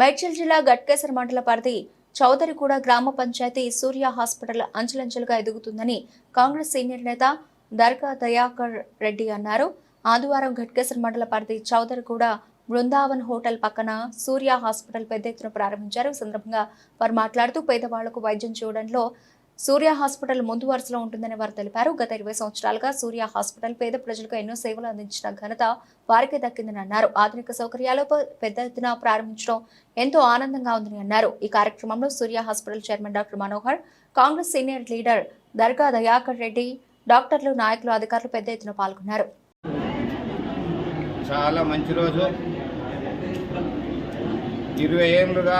మేడ్చల్ జిల్లా గట్కేసర్ మండల పరిధి చౌదరిగూడ గ్రామ పంచాయతీ సూర్య హాస్పిటల్ అంచెలంచెలుగా ఎదుగుతుందని కాంగ్రెస్ సీనియర్ నేత దర్గా దయాకర్ రెడ్డి అన్నారు. ఆదివారం గట్కేసర్ మండల పరిధి చౌదరిగూడ బృందావన్ హోటల్ పక్కన సూర్య హాస్పిటల్ పెద్ద ఎత్తున ప్రారంభించారు. ఈ సందర్భంగా వారు మాట్లాడుతూ పేదవాళ్లకు వైద్యం చూడడంలో సూర్య హాస్పిటల్ ముందు వరుసలో ఉంటుందని వారు తెలిపారు. గత 20 సంవత్సరాలుగా సూర్య హాస్పిటల్ పేద ప్రజలకు ఎన్నో సేవలు అందించిన ఘనత వారికి దక్కిందని అన్నారు. ఆధునిక సౌకర్యాలు పెద్ద ఎత్తున ప్రారంభించడం ఎంతో ఆనందంగా ఉందని అన్నారు. ఈ కార్యక్రమంలో Surya hospital chairman doctor Manohar, Congress senior leader Darga Dayakar Reddy, డాక్టర్లు, నాయకులు, అధికారులు పెద్ద ఎత్తున పాల్గొన్నారు. చాలా మంచి రోజు. 20 ఏళ్ళుగా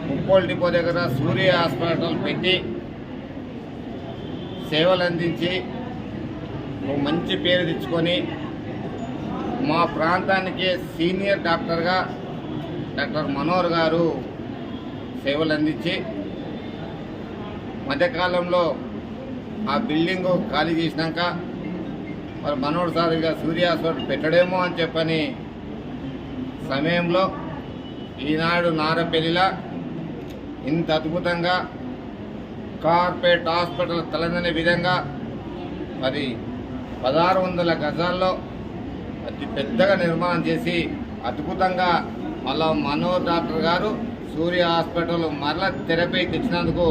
ముప్పోల్ డిపో దగ్గర సూర్య హాస్పిటల్ పెట్టి సేవలు అందించి ఒక మంచి పేరు తెచ్చుకొని మా ప్రాంతానికి సీనియర్ డాక్టర్గా డాక్టర్ మనోహర్ గారు సేవలు అందించి మధ్యకాలంలో ఆ బిల్డింగు ఖాళీ చేసినాక మరి మనోహర్ సార్ ఇక సూర్య హాస్పిటల్ పెట్టడేమో అని చెప్పని సమయంలో ఈనాడు నారపల్లిలో ఇంత అద్భుతంగా కార్పొరేట్ హాస్పిటల్ తలదనే విధంగా మరి 1600 గజాల్లో అతి పెద్దగా నిర్మాణం చేసి అద్భుతంగా మళ్ళా మనోహర్ డాక్టర్ గారు సూర్య హాస్పిటల్ మరలా తెరపై తెచ్చినందుకు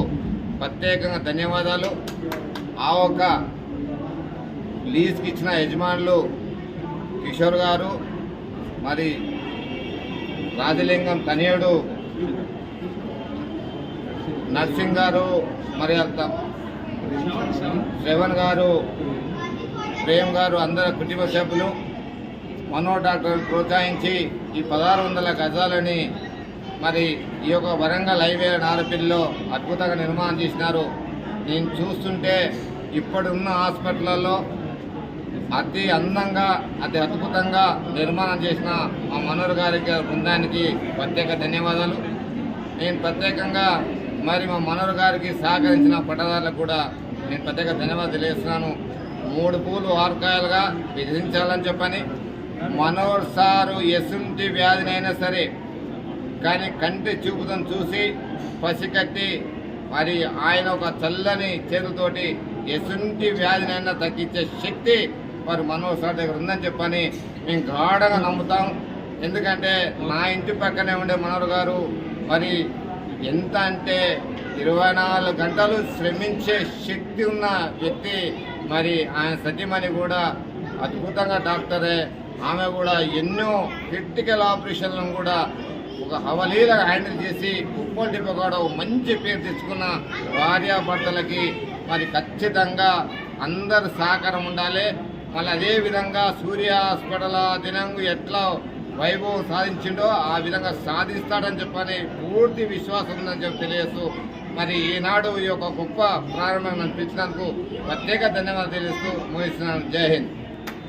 ప్రత్యేకంగా ధన్యవాదాలు. ఆ ఒక్క లీజ్కి ఇచ్చిన యజమానులు కిషోర్ గారు, మరి రాజలింగం తనయుడు నర్సింగ్ గారు, మరి శ్రవణ్ గారు, ప్రేమ్ గారు, అందరు కుటుంబ సభ్యులు మనోహర్ డాక్టర్ ప్రోత్సహించి ఈ 1600 గజాలని మరి ఈ యొక్క వరంగల్ హైవే నారపల్లిలో అద్భుతంగా నిర్మాణం చేసినారు. నేను చూస్తుంటే ఇప్పుడున్న హాస్పిటల్లో అతి అందంగా అతి అద్భుతంగా నిర్మాణం చేసిన మా మనోహర్ గారికి బృందానికి ప్రత్యేక ధన్యవాదాలు. నేను ప్రత్యేకంగా మరి మా మనోహర్ గారికి సహకరించిన పట్టదారులకు కూడా నేను ప్రత్యేక ధన్యవాదాలు తెలియజేస్తున్నాను. 3 పూలు 6 కాయలుగా విధించాలని చెప్పని మనోహర్ సారు ఎసుంటి వ్యాధినైనా సరే కానీ కంటి చూపుతో చూసి పసికట్టి మరి ఆయన ఒక చల్లని చేతులతోటి ఎసుంటి వ్యాధినైనా తగ్గించే శక్తి మరి మనోహర్ సార్ దగ్గర ఉందని చెప్పని మేము గాఢంగా నమ్ముతాం. ఎందుకంటే నా ఇంటి పక్కనే ఉండే మనోహర్ గారు మరి ఎంత అంటే 24 గంటలు శ్రమించే శక్తి ఉన్న వ్యక్తి. మరి ఆయన సతీమణి కూడా అద్భుతంగా డాక్టరే. ఆమె కూడా ఎన్నో క్రిటికల్ ఆపరేషన్లను కూడా ఒక హవలీలుగా హ్యాండిల్ చేసి ఉప్పల్ డిపో కూడా మంచి పేరు తెచ్చుకున్న భార్యాభర్తలకి మరి ఖచ్చితంగా అందరు సహకారం ఉండాలి. మళ్ళీ అదేవిధంగా సూర్య హాస్పిటల్ దినంగు ఎట్లా వైభవం సాధించిండో ఆ విధంగా సాధిస్తాడని చెప్పని పూర్తి విశ్వాసం ఉందని చెప్పి తెలియజేస్తూ మరి ఈనాడు ఈ యొక్క గొప్ప ప్రారంభం నడిపించినందుకు ప్రత్యేక ధన్యవాదాలు తెలియజేస్తూ ముగిస్తున్నాను. జై హింద్.